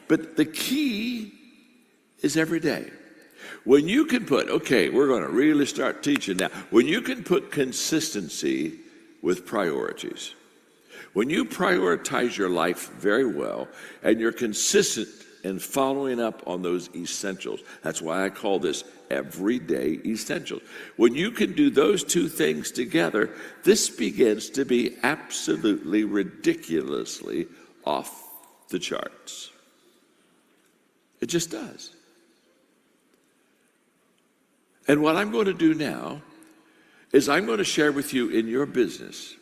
But the key is every day. When you can put, okay, we're going to really start teaching now. When you can put consistency with priorities, when you prioritize your life very well and you're consistent in following up on those essentials, that's why I call this everyday essentials. When you can do those two things together, this begins to be absolutely ridiculously off the charts. It just does. And what I'm going to do now is I'm going to share with you in your business,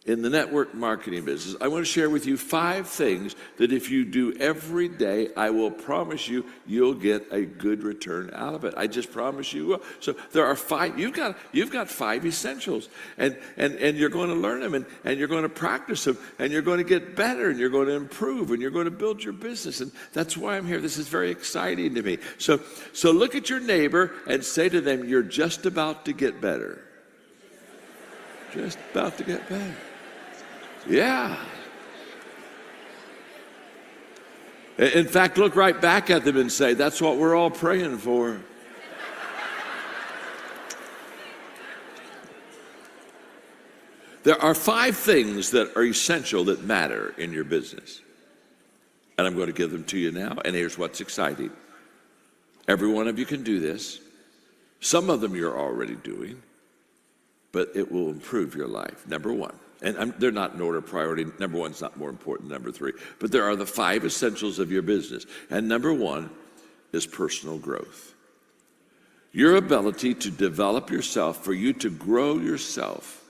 in the network marketing business, I want to share with you 5 things that if you do every day, I will promise you, you'll get a good return out of it. I just promise you will. So there are 5, you've got 5 essentials, and you're going to learn them, and you're going to practice them, and you're going to get better, and you're going to improve, and you're going to build your business. And that's why I'm here. This is very exciting to me. So look at your neighbor and say to them, you're just about to get better. Just about to get better. Yeah. In fact, look right back at them and say, that's what we're all praying for. There are 5 things that are essential that matter in your business. And I'm going to give them to you now. And here's what's exciting. Every one of you can do this. Some of them you're already doing, but it will improve your life. Number 1. And they're not in order of priority. Number 1's not more important than number 3. But there are the 5 essentials of your business. And number 1 is personal growth. Your ability to develop yourself, for you to grow yourself,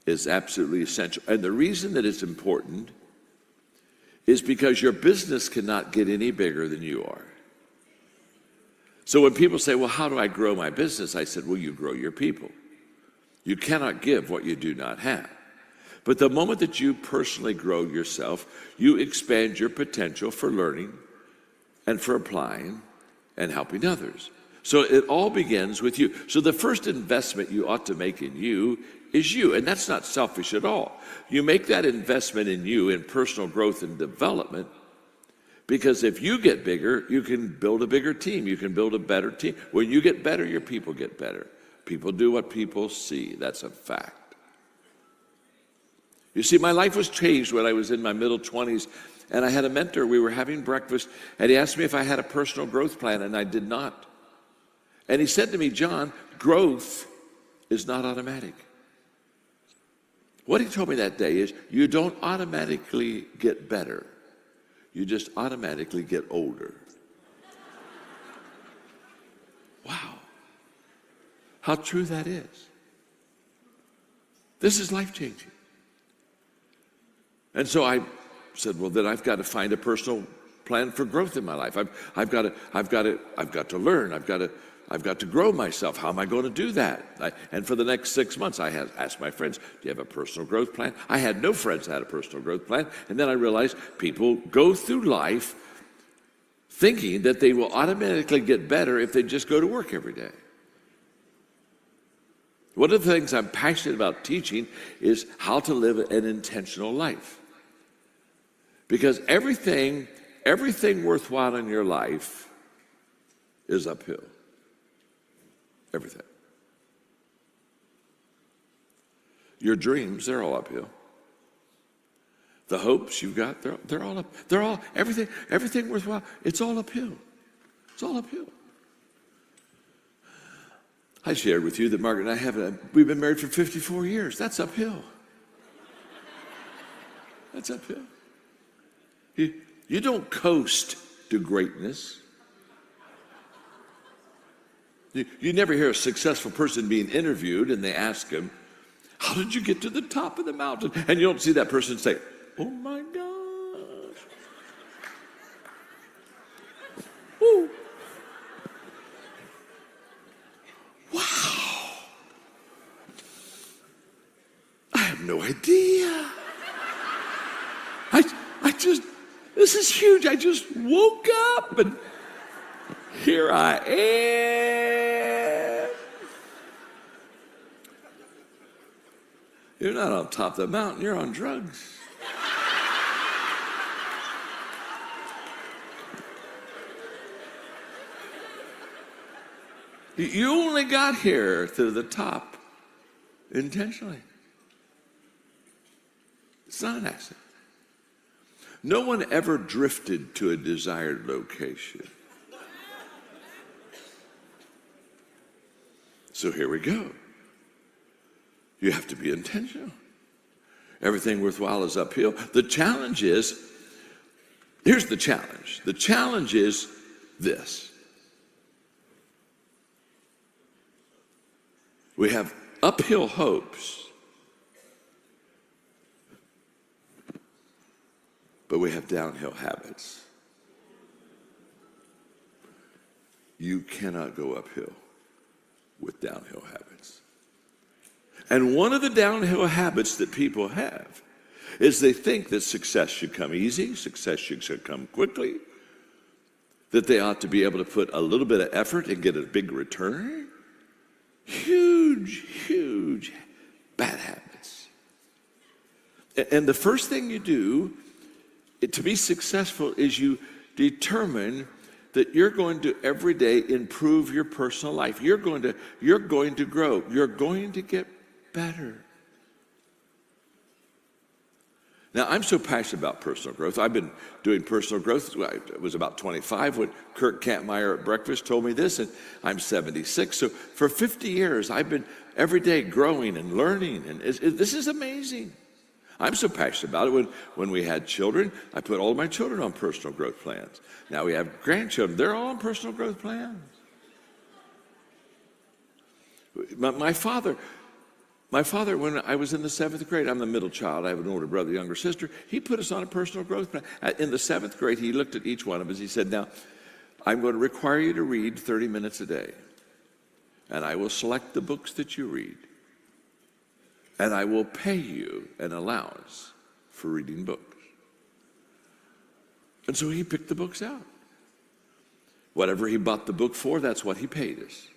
is absolutely essential. And the reason that it's important is because your business cannot get any bigger than you are. So when people say, well, how do I grow my business? I said, well, you grow your people. You cannot give what you do not have. But the moment that you personally grow yourself, you expand your potential for learning and for applying and helping others. So it all begins with you. So the first investment you ought to make in you is you. And that's not selfish at all. You make that investment in you, in personal growth and development, because if you get bigger, you can build a bigger team. You can build a better team. When you get better, your people get better. People do what people see. That's a fact. You see, my life was changed when I was in my middle 20s, and I had a mentor. We were having breakfast, and he asked me if I had a personal growth plan, and I did not. And he said to me, John, growth is not automatic. What he told me that day is, you don't automatically get better. You just automatically get older. Wow. How true that is. This is life-changing. And so I said, well, then I've got to find a personal plan for growth in my life. I've got to learn. I've got to grow myself. How am I going to do that? And for the next 6 months, I had asked my friends, do you have a personal growth plan? I had no friends that had a personal growth plan. And then I realized people go through life thinking that they will automatically get better if they just go to work every day. One of the things I'm passionate about teaching is how to live an intentional life. Because everything worthwhile in your life is uphill. Everything. Your dreams, they're all uphill. The hopes you've got, they're all everything worthwhile, it's all uphill. It's all uphill. I shared with you that Margaret and I we've been married for 54 years. That's uphill. That's uphill. You don't coast to greatness. You never hear a successful person being interviewed and they ask him, how did you get to the top of the mountain? And you don't see that person say, oh my gosh. Ooh. Wow. I have no idea. This is huge. I just woke up and here I am. You're not on top of the mountain, you're on drugs. You only got here to the top intentionally. It's not an accident. No one ever drifted to a desired location. So here we go. You have to be intentional. Everything worthwhile is uphill. The challenge is, here's the challenge. The challenge is this. We have uphill hopes, but we have downhill habits. You cannot go uphill with downhill habits. And one of the downhill habits that people have is they think that success should come easy, success should come quickly, that they ought to be able to put a little bit of effort and get a big return. Huge bad habits. And the first thing you do to be successful is you determine that you're going to every day improve your personal life. You're going to grow. You're going to get better. Now, I'm so passionate about personal growth. I've been doing personal growth. I was about 25 when Kirk Kampmeyer at breakfast told me this, and I'm 76. So for 50 years, I've been every day growing and learning, and this is amazing. I'm so passionate about it. When we had children, I put all of my children on personal growth plans. Now we have grandchildren. They're all on personal growth plans. My father, when I was in the 7th grade, I'm the middle child. I have an older brother, younger sister. He put us on a personal growth plan. In the 7th grade, he looked at each one of us. He said, now, I'm going to require you to read 30 minutes a day. And I will select the books that you read. And I will pay you an allowance for reading books. And so he picked the books out. Whatever he bought the book for, that's what he paid us.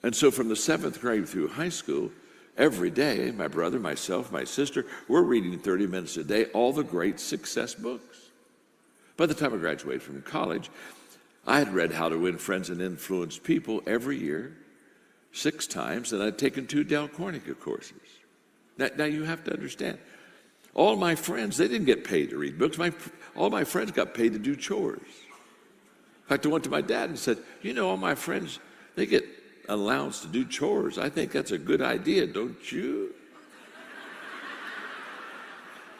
And so from the 7th grade through high school, every day, my brother, myself, my sister, we're reading 30 minutes a day, all the great success books. By the time I graduated from college, I had read How to Win Friends and Influence People every year, 6 times, and I'd taken 2 Dale Carnegie courses. Now you have to understand, all my friends, they didn't get paid to read books. All my friends got paid to do chores. In fact, I went to my dad and said, you know, all my friends, they get allowance to do chores. I think that's a good idea, don't you?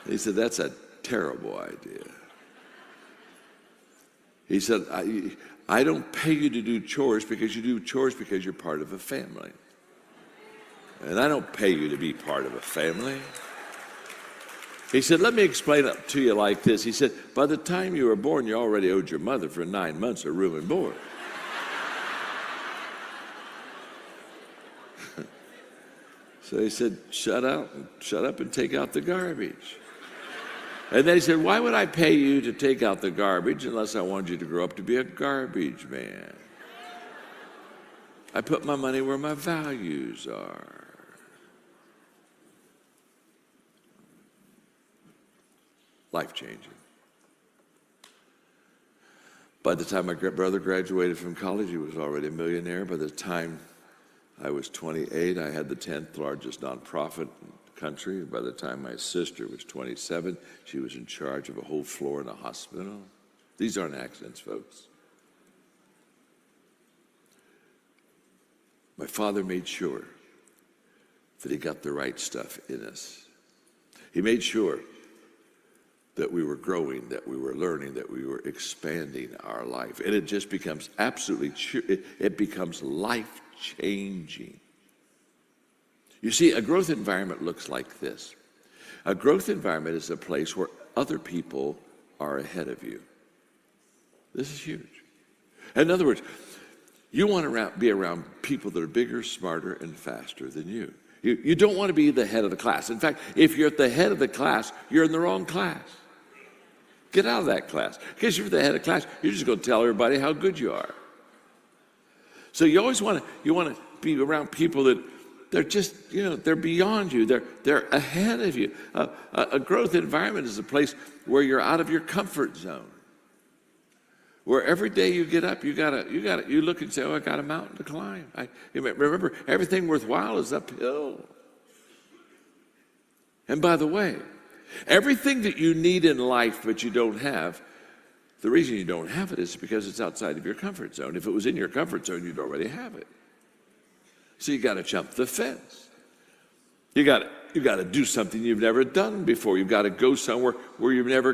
He said, that's a terrible idea. He said, I don't pay you to do chores because you do chores because you're part of a family. And I don't pay you to be part of a family. He said, let me explain it to you like this. He said, by the time you were born, you already owed your mother for 9 months of room and board. So he said, shut up and take out the garbage. And then he said, why would I pay you to take out the garbage unless I wanted you to grow up to be a garbage man? I put my money where my values are. Life-changing. By the time my brother graduated from college, he was already a millionaire. By the time I was 28, I had the 10th largest nonprofit in the country. By the time my sister was 27, she was in charge of a whole floor in a hospital. These aren't accidents, folks. My father made sure that he got the right stuff in us. He made sure that we were growing, that we were learning, that we were expanding our life. And it just becomes it becomes life-changing. You see, a growth environment looks like this. A growth environment is a place where other people are ahead of you. This is huge. In other words, you want to be around people that are bigger, smarter, and faster than you. You don't want to be the head of the class. In fact, if you're at the head of the class, you're in the wrong class. Get out of that class. Because if you're the head of the class, you're just going to tell everybody how good you are. So you always want to be around people that they're just, they're beyond you. They're ahead of you. A growth environment is a place where you're out of your comfort zone, where every day you get up, you look and say, oh, I got a mountain to climb. Remember, everything worthwhile is uphill. And by the way, everything that you need in life but you don't have, the reason you don't have it is because it's outside of your comfort zone. If it was in your comfort zone, you'd already have it. So you got to jump the fence. You got to do something you've never done before. You've got to go somewhere where you've never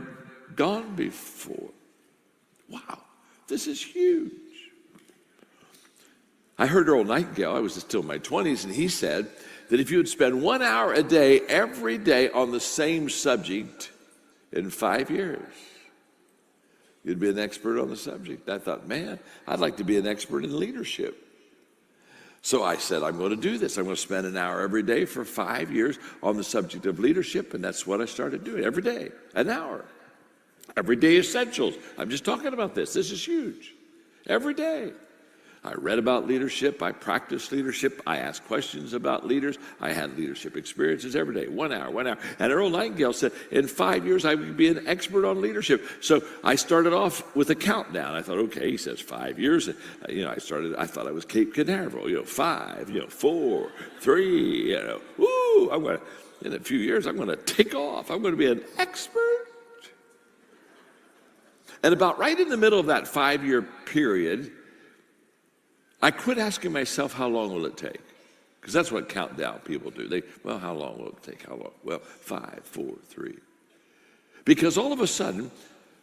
gone before. Wow, this is huge. I heard Earl Nightingale, I was still in my 20s, and he said that if you would spend 1 hour a day, every day, on the same subject in 5 years, you'd be an expert on the subject. I thought, man, I'd like to be an expert in leadership. So I said, I'm going to do this. I'm going to spend an hour every day for 5 years on the subject of leadership, and that's what I started doing every day, an hour. Everyday essentials. I'm just talking about this. This is huge. Every day. I read about leadership. I practiced leadership. I asked questions about leaders. I had leadership experiences every day. 1 hour, 1 hour. And Earl Nightingale said, in 5 years, I would be an expert on leadership. So I started off with a countdown. I thought, okay, he says 5 years. And, I thought I was Cape Canaveral, 5, 4, 3, woo, in a few years, I'm going to take off. I'm going to be an expert. And about right in the middle of that 5-year period, I quit asking myself, how long will it take? Because that's what countdown people do. How long will it take? How long? Well, 5, 4, 3. Because all of a sudden,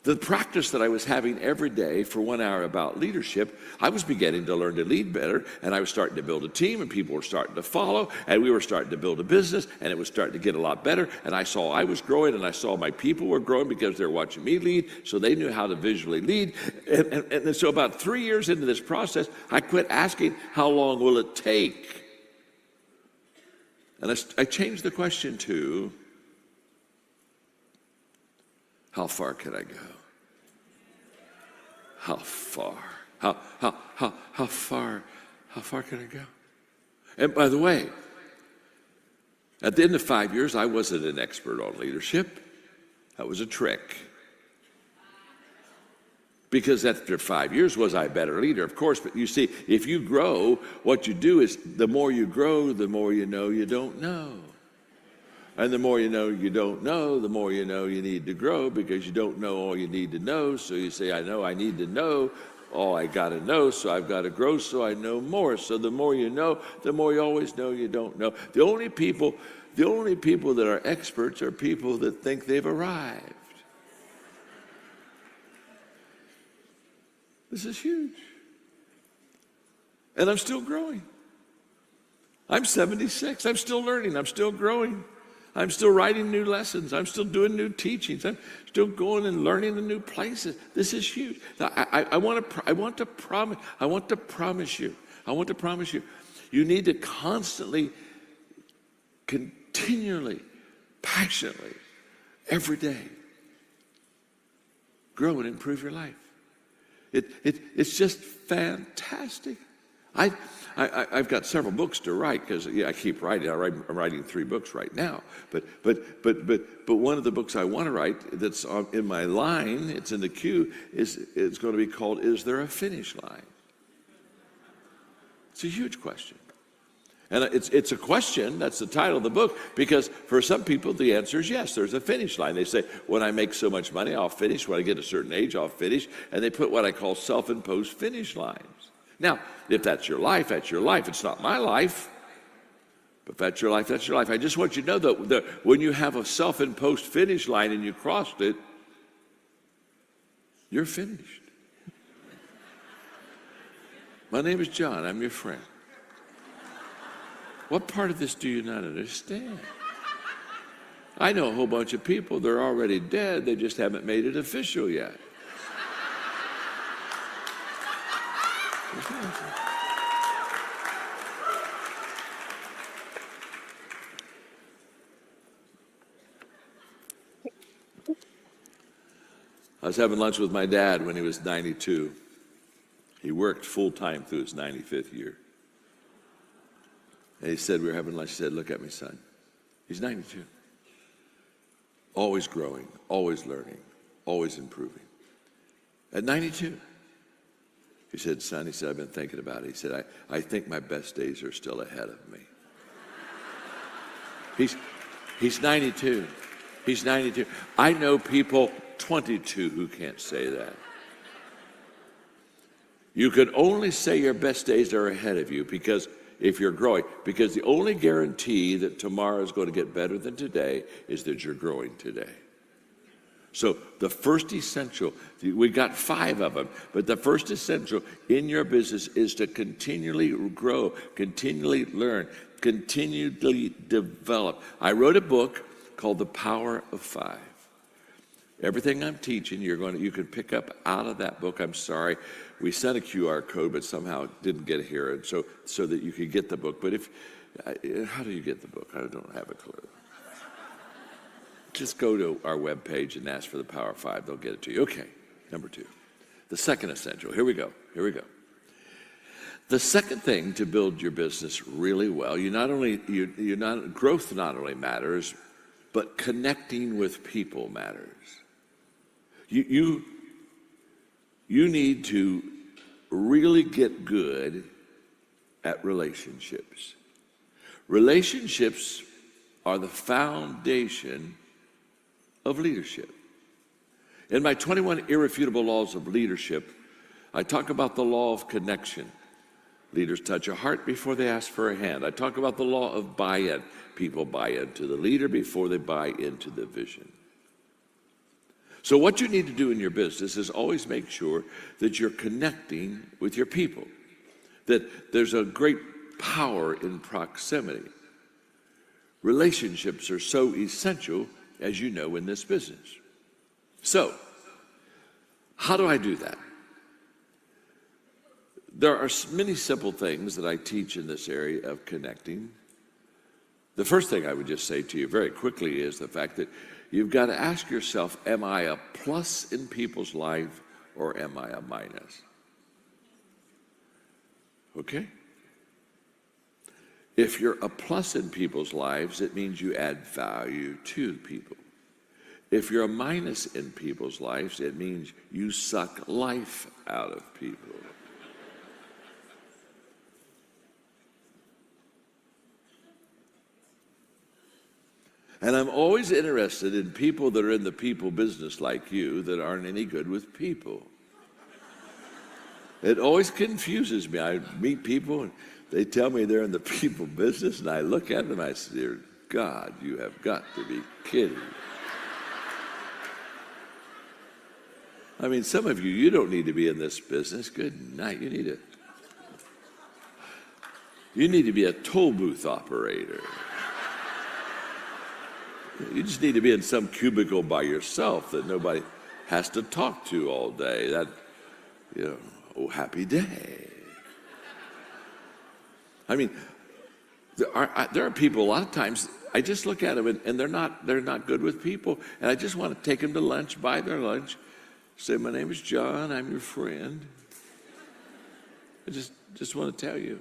the practice that I was having every day for 1 hour about leadership, I was beginning to learn to lead better, and I was starting to build a team, and people were starting to follow, and we were starting to build a business, and it was starting to get a lot better, and I saw I was growing, and I saw my people were growing because they were watching me lead, so they knew how to visually lead. And so about 3 years into this process, I quit asking, how long will it take? And I changed the question to, how far can I go? How far? How far can I go? And by the way, at the end of 5 years, I wasn't an expert on leadership. That was a trick. Because after 5 years, was I a better leader? Of course, but you see, if you grow, what you do is the more you grow, the more you know you don't know. And the more you know you don't know, the more you know you need to grow, because you don't know all you need to know. So you say, I know I need to know all I got to know, so I've got to grow so I know more. So the more you know, the more you always know you don't know. The only people that are experts are people that think they've arrived. This is huge. And I'm still growing. I'm 76. I'm still learning. I'm still growing. I'm still writing new lessons. I'm still doing new teachings. I'm still going and learning in new places. This is huge. I want to promise you. You need to constantly, continually, passionately, every day, grow and improve your life. It's just fantastic. I've got several books to write because I keep writing. I'm writing 3 books right now. But one of the books I want to write that's in my line, it's in the queue, it's going to be called "Is There a Finish Line?" It's a huge question, and it's a question. That's the title of the book, because for some people the answer is yes. There's a finish line. They say, when I make so much money, I'll finish. When I get a certain age, I'll finish. And they put what I call self-imposed finish lines. Now, if that's your life, that's your life. It's not my life. But if that's your life, that's your life. I just want you to know that when you have a self-imposed finish line and you crossed it, you're finished. My name is John. I'm your friend. What part of this do you not understand? I know a whole bunch of people. They're already dead. They just haven't made it official yet. I was having lunch with my dad when he was 92. He worked full-time through his 95th year. And he said, we were having lunch, he said, look at me, son. He's 92. Always growing, always learning, always improving. At 92. He said, son, he said, I've been thinking about it. He said, I think my best days are still ahead of me. He's 92. He's 92. I know people 22 who can't say that. You can only say your best days are ahead of you because if you're growing, because the only guarantee that tomorrow is going to get better than today is that you're growing today. So the first essential, we got 5 of them, but the first essential in your business is to continually grow, continually learn, continually develop. I wrote a book called The Power of 5. Everything I'm teaching, you can pick up out of that book. I'm sorry, we sent a QR code, but somehow it didn't get here, and so that you could get the book. But how do you get the book? I don't have a clue. Just go to our webpage and ask for The Power of 5. They'll get it to you. Okay, number 2. The second essential. Here we go. The second thing to build your business really well, growth not only matters, but connecting with people matters. You need to really get good at relationships. Relationships are the foundation of leadership. In my 21 irrefutable laws of leadership, I talk about the law of connection. Leaders touch a heart before they ask for a hand. I talk about the law of buy-in. People buy into the leader before they buy into the vision. So what you need to do in your business is always make sure that you're connecting with your people, that there's a great power in proximity. Relationships are so essential, as you know, in this business. So, how do I do that? There are many simple things that I teach in this area of connecting. The first thing I would just say to you very quickly is the fact that you've got to ask yourself, am I a plus in people's life or am I a minus? Okay? If you're a plus in people's lives, it means you add value to people. If you're a minus in people's lives, it means you suck life out of people. And I'm always interested in people that are in the people business like you that aren't any good with people. It always confuses me. I meet people and they tell me they're in the people business, and I look at them and I say, dear God, you have got to be kidding. I mean, some of you don't need to be in this business. Good night. You need to be a toll booth operator. You just need to be in some cubicle by yourself that nobody has to talk to all day. Oh, happy day. I mean, there are people, a lot of times, I just look at them and they're not good with people. And I just want to take them to lunch, buy their lunch, say, my name is John, I'm your friend. I just want to tell you.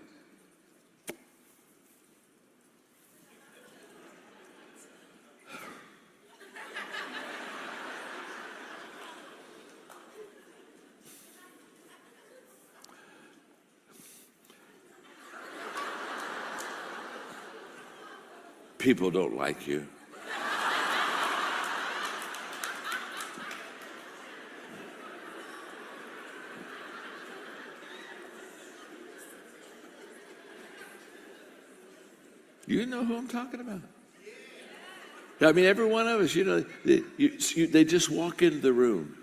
People don't like you. You know who I'm talking about. I mean, every one of us, they just walk into the room.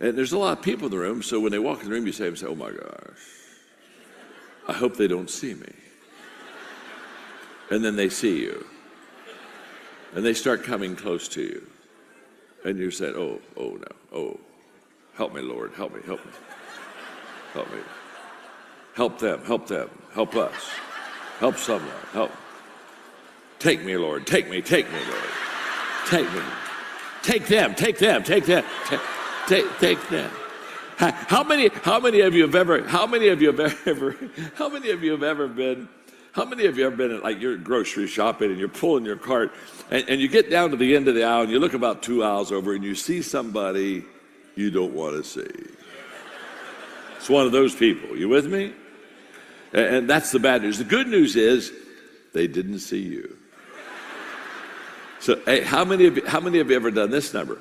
And there's a lot of people in the room, so when they walk in the room, you say, oh my gosh, I hope they don't see me. And then they see you. And they start coming close to you. And you say, oh no, oh, help me, Lord, help me. Help them, help us. Help someone, help. Take me, Lord, take me, Lord. Take me. Take them. Take them. How many of you have been at, like, you're grocery shopping and you're pulling your cart and you get down to the end of the aisle and you look about 2 aisles over and you see somebody you don't want to see. It's one of those people. You with me? And that's the bad news. The good news is they didn't see you. So, hey, how many of you ever done this number?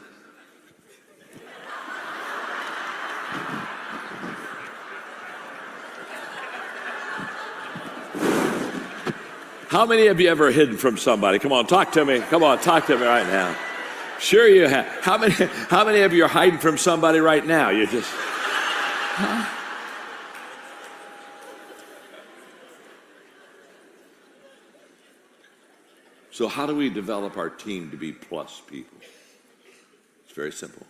How many of you ever hidden from somebody? Come on, talk to me. Come on, talk to me right now. Sure you have. How many of you are hiding from somebody right now? You just, huh? So how do we develop our team to be plus people? It's very simple.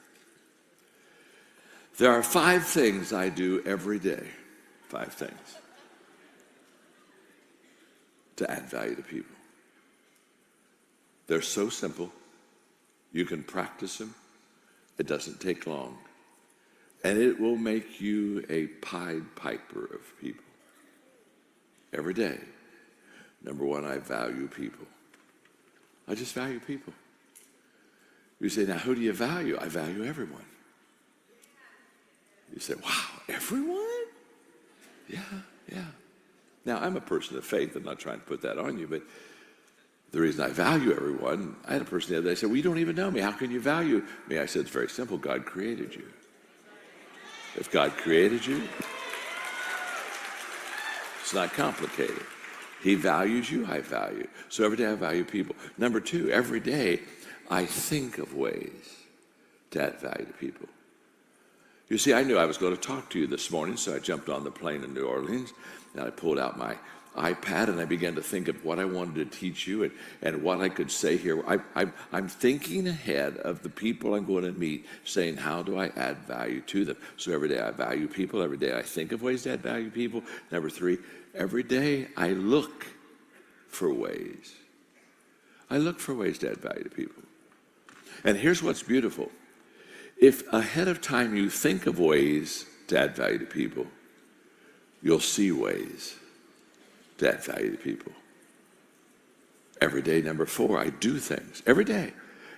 There are 5 things I do every day. 5 things to add value to people. They're so simple. You can practice them. It doesn't take long. And it will make you a Pied Piper of people. Every day. Number 1, I value people. I just value people. You say, now who do you value? I value everyone. You say, wow, everyone? Yeah. Now, I'm a person of faith. I'm not trying to put that on you, but the reason I value everyone, I had a person the other day say, well, you don't even know me. How can you value me? I said, it's very simple. God created you. If God created you, it's not complicated. He values you, I value. So every day I value people. Number 2, every day I think of ways to add value to people. You see, I knew I was going to talk to you this morning, so I jumped on the plane in New Orleans, and I pulled out my iPad, and I began to think of what I wanted to teach you and what I could say here. I'm thinking ahead of the people I'm going to meet, saying, how do I add value to them? So every day I value people. Every day I think of ways to add value to people. Number 3, every day I look for ways. I look for ways to add value to people. And here's what's beautiful. If ahead of time you think of ways to add value to people, you'll see ways to add value to people. Every day, number 4, I do things. Every day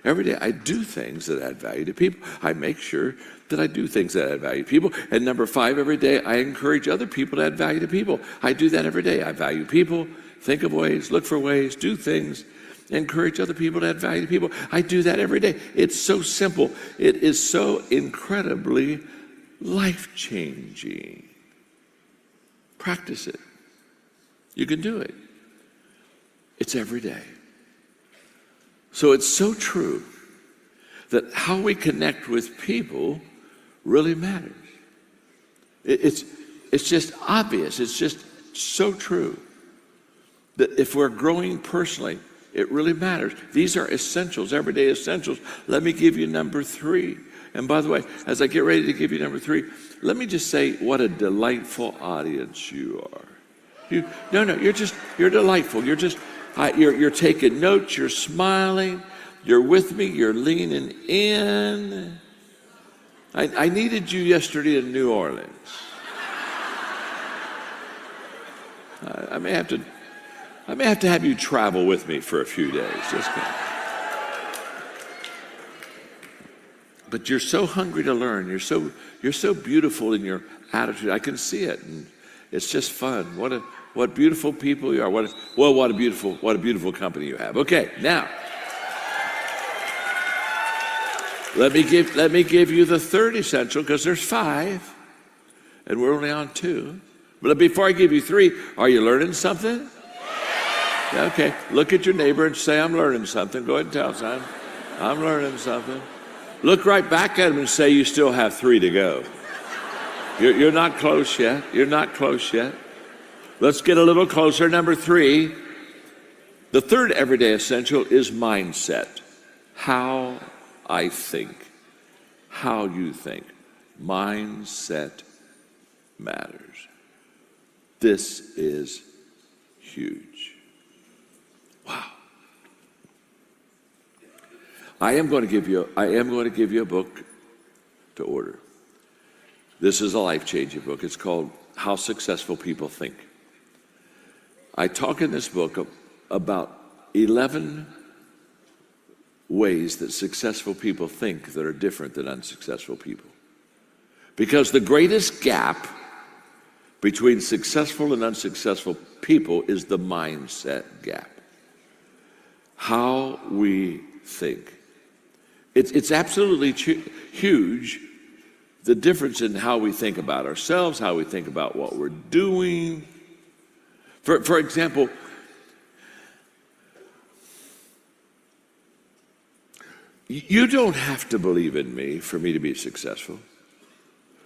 I do things that add value to people. I make sure that I do things that add value to people. And number 5, every day I encourage other people to add value to people. I do that every day. I value people, think of ways, look for ways, do things, encourage other people to add value to people. I do that every day. It's so simple. It is so incredibly life-changing. Practice it. You can do it. It's every day. So it's so true that how we connect with people really matters. It's just obvious. It's just so true that if we're growing personally, it really matters. These are essentials, everyday essentials. Let me give you number 3. And by the way, as I get ready to give you number 3, let me just say what a delightful audience you are. You're delightful. You're taking notes, you're smiling, you're with me, you're leaning in. I needed you yesterday in New Orleans. I may have to have you travel with me for a few days. But you're so hungry to learn. You're so beautiful in your attitude. I can see it, and it's just fun. What beautiful people you are. What a beautiful company you have. Okay, now let me give you the 3rd essential, because there's 5, and we're only on 2. But before I give you 3, are you learning something? Yeah, okay, look at your neighbor and say, I'm learning something. Go ahead and tell son, I'm learning something. Look right back at him and say, you still have 3 to go. You're not close yet. You're not close yet. Let's get a little closer. Number 3, the 3rd everyday essential is mindset. How I think, how you think. Mindset matters. This is huge. Wow. I am going to give you a book to order. This is a life-changing book. It's called How Successful People Think. I talk in this book about 11 ways that successful people think that are different than unsuccessful people. Because the greatest gap between successful and unsuccessful people is the mindset gap. How we think. It's absolutely huge, the difference in how we think about ourselves, how we think about what we're doing. For example, you don't have to believe in me for me to be successful,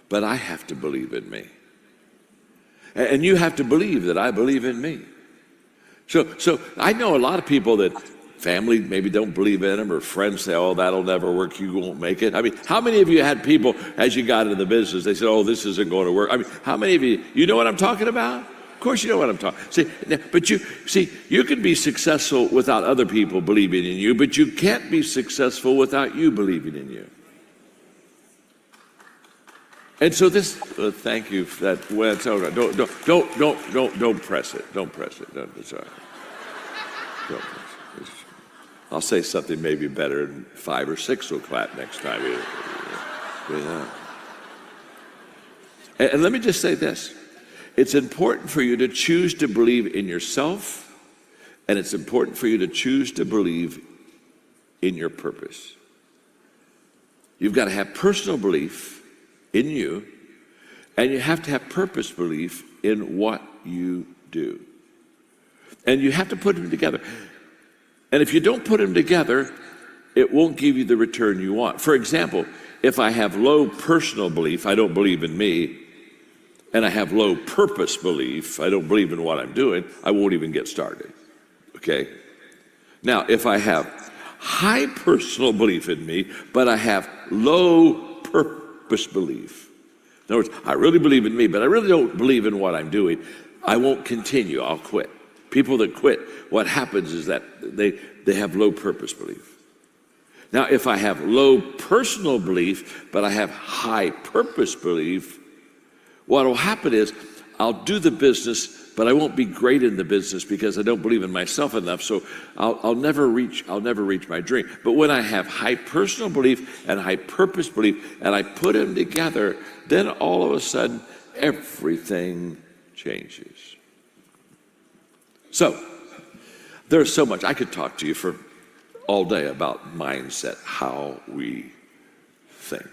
but I have to believe in me. And you have to believe that I believe in me. So I know a lot of people that family maybe don't believe in them, or friends say, oh, that'll never work, you won't make it. I mean, how many of you had people, as you got into the business, they said, oh, this isn't going to work? I mean, how many of you know what I'm talking about? Of course you know what I'm talking about. But you can be successful without other people believing in you, but you can't be successful without you believing in you. And so this, thank you for that. Well, it's all right. Don't press it. Don't press it. It's all right. Don't press it. I'll say something maybe better, and 5 or 6 will clap next time. And let me just say this. It's important for you to choose to believe in yourself, and it's important for you to choose to believe in your purpose. You've got to have personal belief in you, and you have to have purpose belief in what you do. And you have to put them together. And if you don't put them together, it won't give you the return you want. For example, if I have low personal belief, I don't believe in me, and I have low purpose belief, I don't believe in what I'm doing, I won't even get started. Okay? Now, if I have high personal belief in me, but I have low purpose belief, in other words, I really believe in me, but I really don't believe in what I'm doing, I won't continue, I'll quit. People that quit, what happens is that they have low purpose belief. Now, if I have low personal belief, but I have high purpose belief, what will happen is I'll do the business, but I won't be great in the business because I don't believe in myself enough, so I'll never reach my dream. But when I have high personal belief and high purpose belief, and I put them together, then all of a sudden, everything changes. So, there's so much. I could talk to you for all day about mindset, how we think.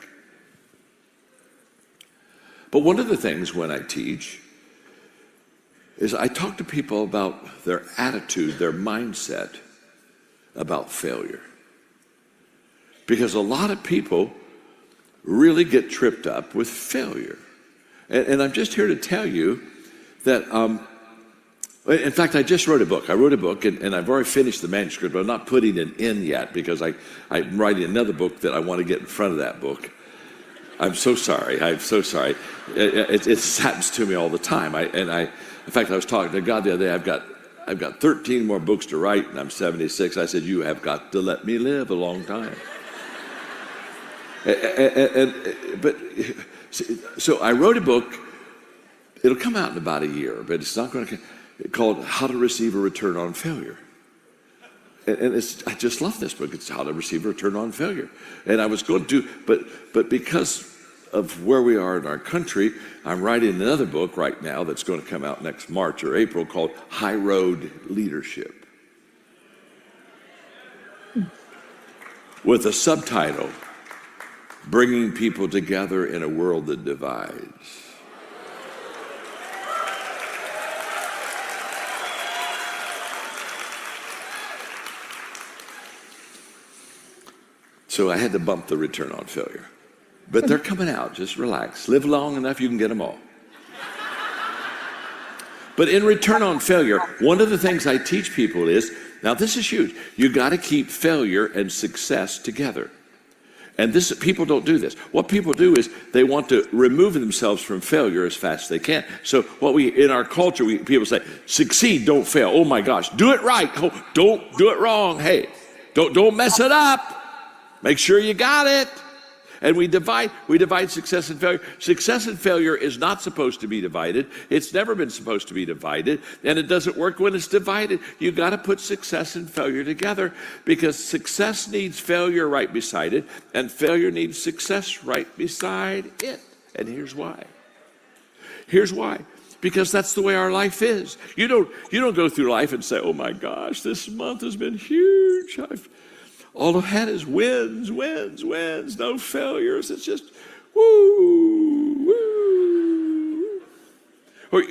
But one of the things when I teach is I talk to people about their attitude, their mindset about failure. Because a lot of people really get tripped up with failure. And I'm just here to tell you that in fact, I just wrote a book. I wrote a book, and I've already finished the manuscript, but I'm not putting it in yet because I'm writing another book that I want to get in front of that book. I'm so sorry. I'm so sorry. It happens to me all the time. In fact, I was talking to God the other day. I've got 13 more books to write, and I'm 76. I said, you have got to let me live a long time. So I wrote a book. It'll come out in about a year, but it's not going to. Called How to Receive a Return on Failure. And I just love this book. It's How to Receive a Return on Failure. And I was going to, but because of where we are in our country, I'm writing another book right now that's going to come out next March or April called High Road Leadership. With a subtitle, Bringing People Together in a World That Divides. So I had to bump the return on failure. But they're coming out. Just relax. Live long enough, you can get them all. But in return on failure, one of the things I teach people is, now this is huge, you got to keep failure and success together. And people don't do this. What people do is they want to remove themselves from failure as fast as they can. So in our culture, people say, succeed, don't fail. Oh my gosh, do it right. Oh, don't do it wrong. Hey, don't mess it up. Make sure you got it. And we divide success and failure. Success and failure is not supposed to be divided. It's never been supposed to be divided. And it doesn't work when it's divided. You got to put success and failure together because success needs failure right beside it, and failure needs success right beside it. And here's why. because that's the way our life is. You don't go through life and say, oh my gosh, this month has been huge. All I've had is wins, no failures. It's just woo, woo. Or,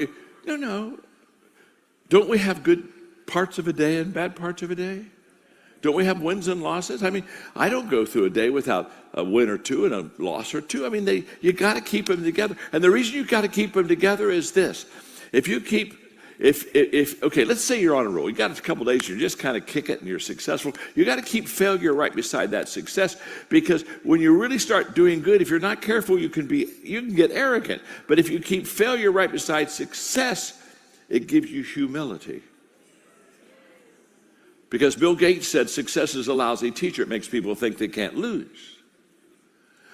no. Don't we have good parts of a day and bad parts of a day? Don't we have wins and losses? I mean, I don't go through a day without a win or two and a loss or two. I mean, you got to keep them together. And the reason you got to keep them together is this. Okay, let's say you're on a roll. You got a couple days, you just kind of kick it and you're successful. You got to keep failure right beside that success, because when you really start doing good, if you're not careful, you can get arrogant. But if you keep failure right beside success, it gives you humility. Because Bill Gates said success is a lousy teacher. It makes people think they can't lose.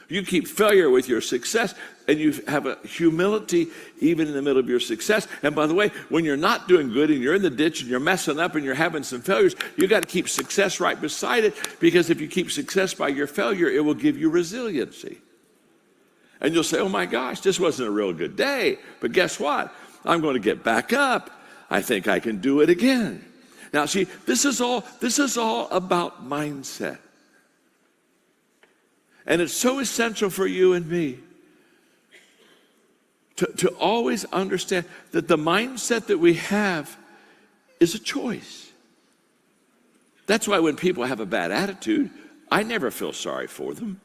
You keep failure with your success, and you have a humility even in the middle of your success. And by the way, when you're not doing good and you're in the ditch and you're messing up and you're having some failures, you got to keep success right beside it, because if you keep success by your failure, it will give you resiliency. And you'll say, oh my gosh, this wasn't a real good day, but guess what? I'm going to get back up. I think I can do it again. Now, see, this is all about mindset. And it's so essential for you and me to always understand that the mindset that we have is a choice. That's why when people have a bad attitude, I never feel sorry for them.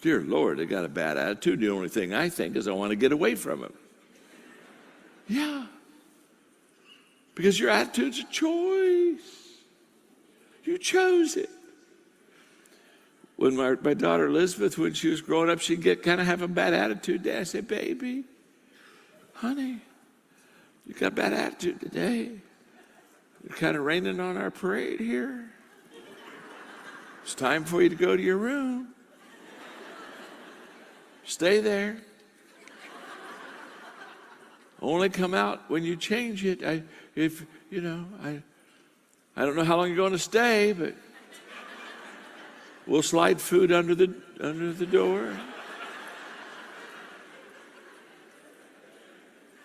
Dear Lord, they got a bad attitude. The only thing I think is I want to get away from them. Yeah. Because your attitude's a choice. You chose it. When my daughter Elizabeth, when she was growing up, she'd have a bad attitude. Dad, I said, baby, honey, you got a bad attitude today. You're kind of raining on our parade here. It's time for you to go to your room. Stay there. Only come out when you change it. I don't know how long you're going to stay, but we'll slide food under the door.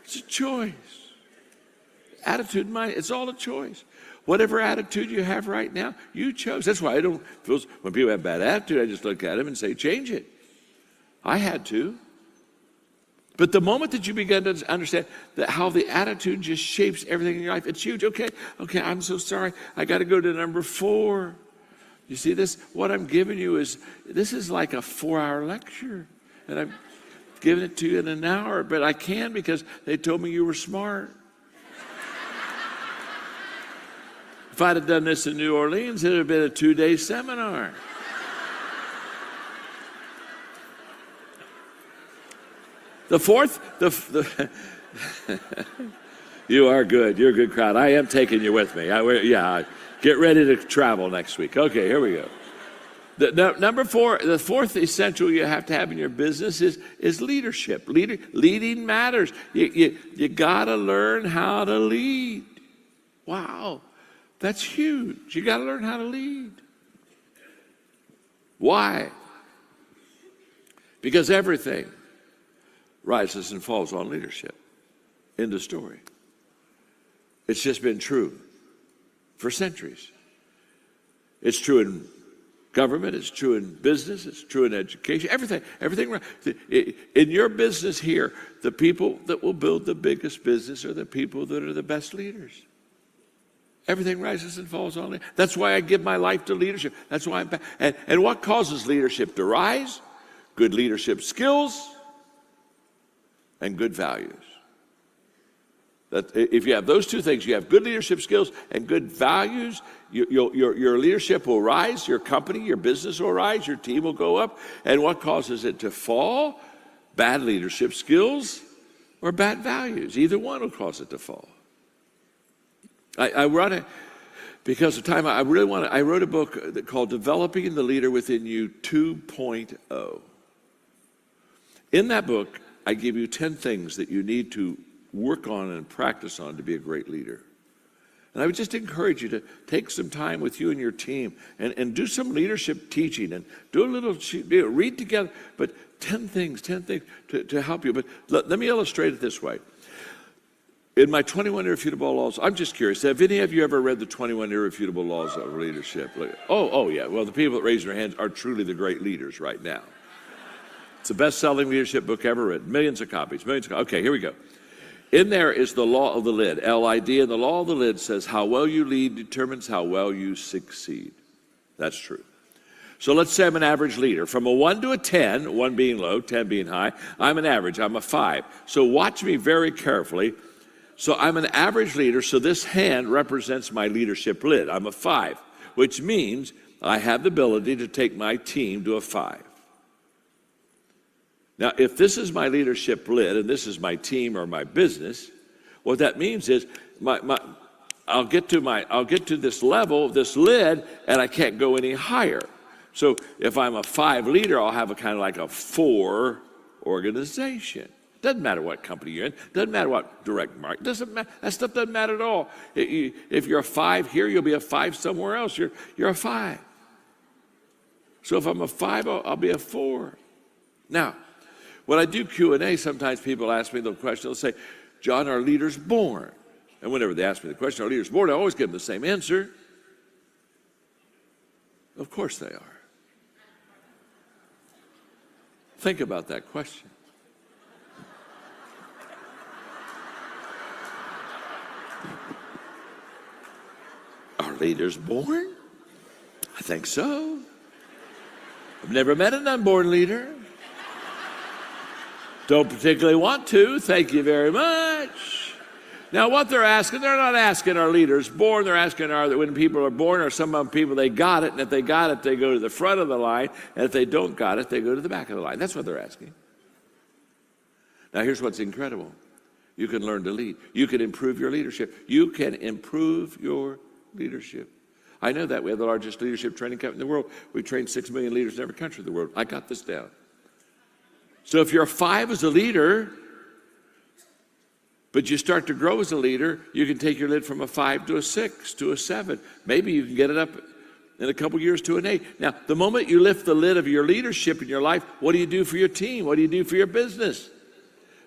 It's a choice. Attitude, mind, it's all a choice. Whatever attitude you have right now, you chose. That's why when people have bad attitude, I just look at them and say, change it. I had to. But the moment that you begin to understand that how the attitude just shapes everything in your life, it's huge. Okay, I'm so sorry. I got to go to number 4. You see this? What I'm giving you is like a 4-hour lecture. And I'm giving it to you in an hour, but I can because they told me you were smart. If I'd have done this in New Orleans, it would have been a 2-day seminar. The fourth, you are good. You're a good crowd. I am taking you with me. Get ready to travel next week. Okay, here we go. Number 4, the fourth essential you have to have in your business is leadership. Leading matters. You got to learn how to lead. Wow, that's huge. You got to learn how to lead. Why? Because everything rises and falls on leadership. End of story. It's just been true for centuries. It's true in government, it's true in business, it's true in education, everything. In your business here, the people that will build the biggest business are the people that are the best leaders. Everything rises and falls on it. That's why I give my life to leadership. That's why and what causes leadership to rise? Good leadership skills and good values. That if you have those two things, you have good leadership skills and good values, your leadership will rise, your company, your business will rise, your team will go up. And what causes it to fall? Bad leadership skills or bad values. Either one will cause it to fall. Because of time, I wrote a book called Developing the Leader Within You 2.0. In that book, I give you 10 things that you need to work on and practice on to be a great leader. And I would just encourage you to take some time with you and your team and do some leadership teaching and do a little, read together, but 10 things to help you. But let me illustrate it this way. In my 21 irrefutable laws, I'm just curious, have any of you ever read the 21 irrefutable laws of leadership? Oh yeah, well, the people that raise their hands are truly the great leaders right now. It's the best-selling leadership book ever written, millions of copies, Okay, here we go. In there is the law of the lid, L-I-D, and the law of the lid says how well you lead determines how well you succeed. That's true. So let's say I'm an average leader. From a 1 to a 10, 1 being low, 10 being high, I'm an average, I'm a 5. So watch me very carefully. So I'm an average leader, so this hand represents my leadership lid. I'm a 5, which means I have the ability to take my team to a 5. Now, if this is my leadership lid and this is my team or my business, what that means is I'll get to this level, this lid, and I can't go any higher. So if I'm a 5 leader, I'll have a kind of like a 4 organization. Doesn't matter what company you're in. Doesn't matter what direct market. Doesn't matter. That stuff doesn't matter at all. If you're a 5 here, you'll be a 5 somewhere else. You're a 5. So if I'm a 5, I'll be a 4. Now, when I do Q&A, sometimes people ask me the question. They'll say, "John, are leaders born?" And whenever they ask me the question, "Are leaders born?" I always give them the same answer. Of course they are. Think about that question. Are leaders born? I think so. I've never met an unborn leader. Don't particularly want to. Thank you very much. Now, what they're asking, they're not asking are leaders born. They're asking when people are born, are some of them people they got it, and if they got it, they go to the front of the line, and if they don't got it, they go to the back of the line. That's what they're asking. Now, here's what's incredible. You can learn to lead. You can improve your leadership. You can improve your leadership. I know that. We have the largest leadership training company in the world. We train 6 million leaders in every country of the world. I got this down. So if you're a 5 as a leader, but you start to grow as a leader, you can take your lid from a 5 to a 6 to a 7. Maybe you can get it up in a couple years to an 8. Now, the moment you lift the lid of your leadership in your life, what do you do for your team? What do you do for your business?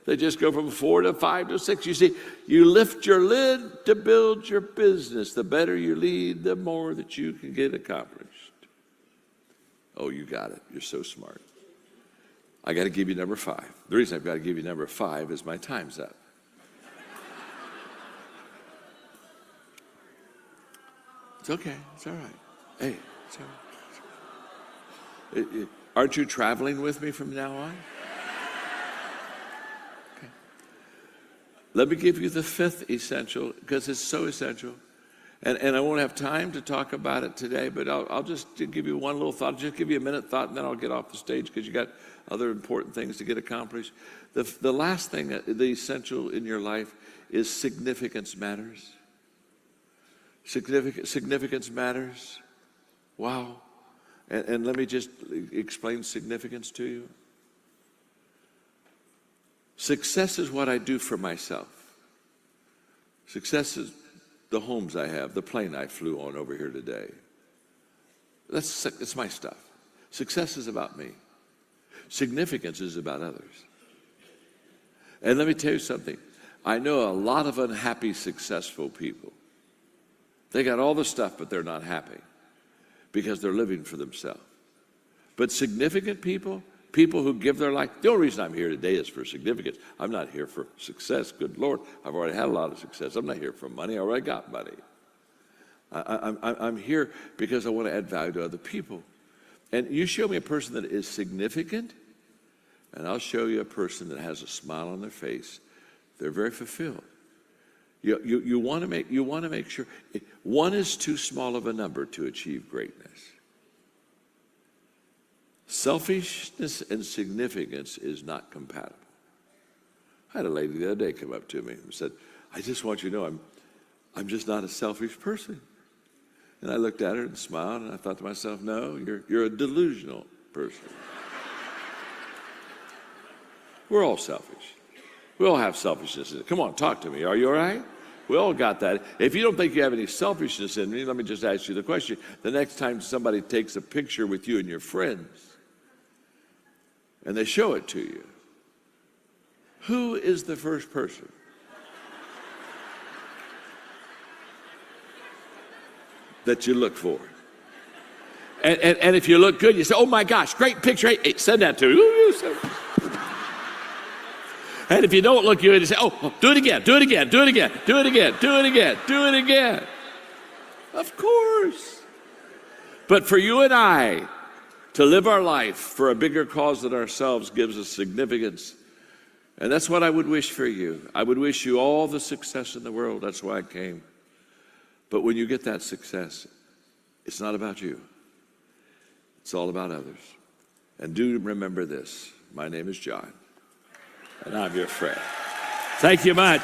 They just go from 4 to 5 to 6. You see, you lift your lid to build your business. The better you lead, the more that you can get accomplished. Oh, you got it. You're so smart. I got to give you number 5. The reason I've got to give you number 5 is my time's up. It's okay. It's all right. Hey, it's all right. Aren't you traveling with me from now on? Okay. Let me give you the 5th essential, because it's so essential. And I won't have time to talk about it today, but I'll just give you one little thought. I'll just give you a minute thought, and then I'll get off the stage because you got other important things to get accomplished. The last thing, the essential in your life, is significance matters. Significance matters. Wow. And let me just explain significance to you. Success is what I do for myself. Success is the homes I have, the plane I flew on over here today. It's my stuff. Success is about me. Significance is about others. And let me tell you something. I know a lot of unhappy, successful people. They got all the stuff, but they're not happy because they're living for themselves. But significant people, people who give their life, the only reason I'm here today is for significance. I'm not here for success. Good Lord, I've already had a lot of success. I'm not here for money. I already got money. I'm here because I want to add value to other people. And you show me a person that is significant, and I'll show you a person that has a smile on their face. They're very fulfilled. You want to make sure. One is too small of a number to achieve greatness. Selfishness and significance is not compatible. I had a lady the other day come up to me and said, "I just want you to know I'm just not a selfish person." And I looked at her and smiled, and I thought to myself, "No, you're a delusional person." We're all selfish. We all have selfishness in it. Come on, talk to me. Are you all right? We all got that. If you don't think you have any selfishness in me, let me just ask you the question. The next time somebody takes a picture with you and your friends, and they show it to you, who is the first person? that you look for. And if you look good, you say, oh my gosh, great picture. Hey, send that to me. And if you don't look good, you say, oh, do it again, do it again, do it again, do it again, do it again, do it again. Of course. But for you and I to live our life for a bigger cause than ourselves gives us significance. And that's what I would wish for you. I would wish you all the success in the world. That's why I came. But when you get that success, it's not about you. It's all about others. And do remember this. My name is John, and I'm your friend. Thank you much.